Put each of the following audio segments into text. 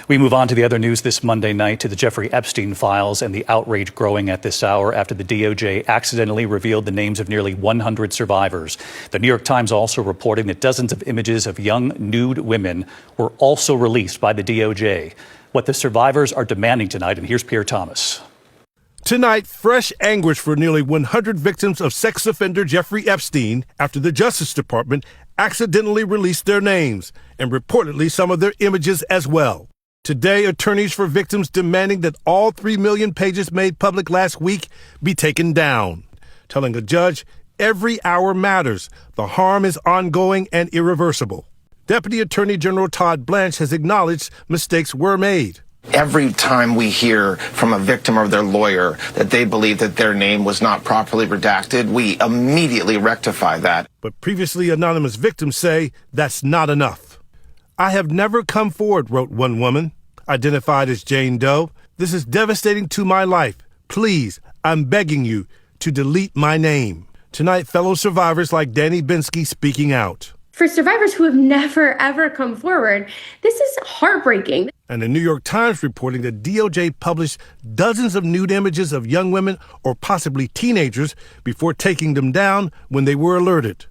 We move on to the other news this Monday night, to the Jeffrey Epstein files and the outrage growing at this hour after the DOJ accidentally revealed the names of nearly 100 survivors. The New York Times also reporting that dozens of images of young nude women were also released by the DOJ. What the survivors are demanding tonight, and here's Pierre Thomas. Tonight, fresh anguish for nearly 100 victims of sex offender Jeffrey Epstein after the Justice Department accidentally released their names and reportedly some of their images as well. Today, attorneys for victims demanding that all 3 million pages made public last week be taken down, telling a judge every hour matters. The harm is ongoing and irreversible. Deputy Attorney General Todd Blanche has acknowledged mistakes were made. Every time we hear from a victim or their lawyer that they believe that their name was not properly redacted, we immediately rectify that. But previously anonymous victims say that's not enough. "I have never come forward," wrote one woman, identified as Jane Doe. "This is devastating to my life. Please, I'm begging you to delete my name." Tonight, fellow survivors like Danny Binsky speaking out. For survivors who have never, ever come forward, this is heartbreaking. And the New York Times reporting that DOJ published dozens of nude images of young women or possibly teenagers before taking them down when they were alerted.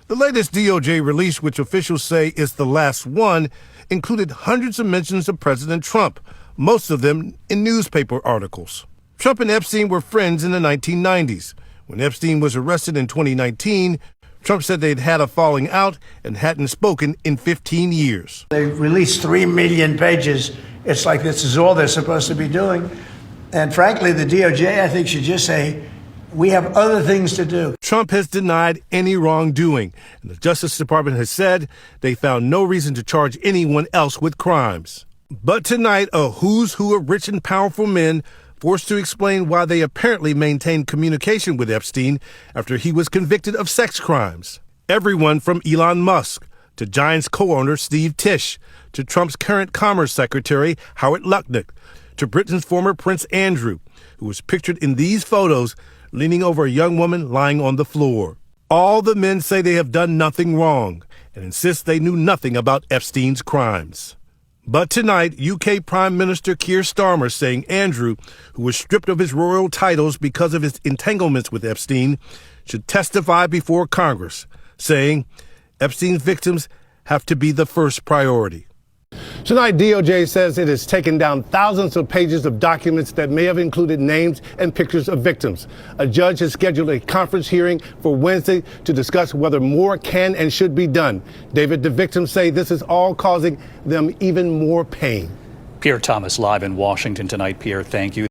The latest DOJ release, which officials say is the last one, included hundreds of mentions of President Trump, most of them in newspaper articles. Trump and Epstein were friends in the 1990s. When Epstein was arrested in 2019, Trump said they'd had a falling out and hadn't spoken in 15 years. They released 3 million pages. It's like this is all they're supposed to be doing. And frankly, the DOJ, I think, should just say, we have other things to do. Trump has denied any wrongdoing, and the Justice Department has said they found no reason to charge anyone else with crimes. But tonight, a who's who of rich and powerful men forced to explain why they apparently maintained communication with Epstein after he was convicted of sex crimes. Everyone from Elon Musk to Giant's co-owner Steve Tisch to Trump's current Commerce Secretary Howard Lutnick to Britain's former Prince Andrew, who was pictured in these photos leaning over a young woman lying on the floor. All the men say they have done nothing wrong and insist they knew nothing about Epstein's crimes. But tonight, UK Prime Minister Keir Starmer saying Andrew, who was stripped of his royal titles because of his entanglements with Epstein, should testify before Congress, saying Epstein's victims have to be the first priority. Tonight, DOJ says it has taken down thousands of pages of documents that may have included names and pictures of victims. A judge has scheduled a conference hearing for Wednesday to discuss whether more can and should be done. David, the victims say this is all causing them even more pain. Pierre Thomas live in Washington tonight. Pierre, thank you.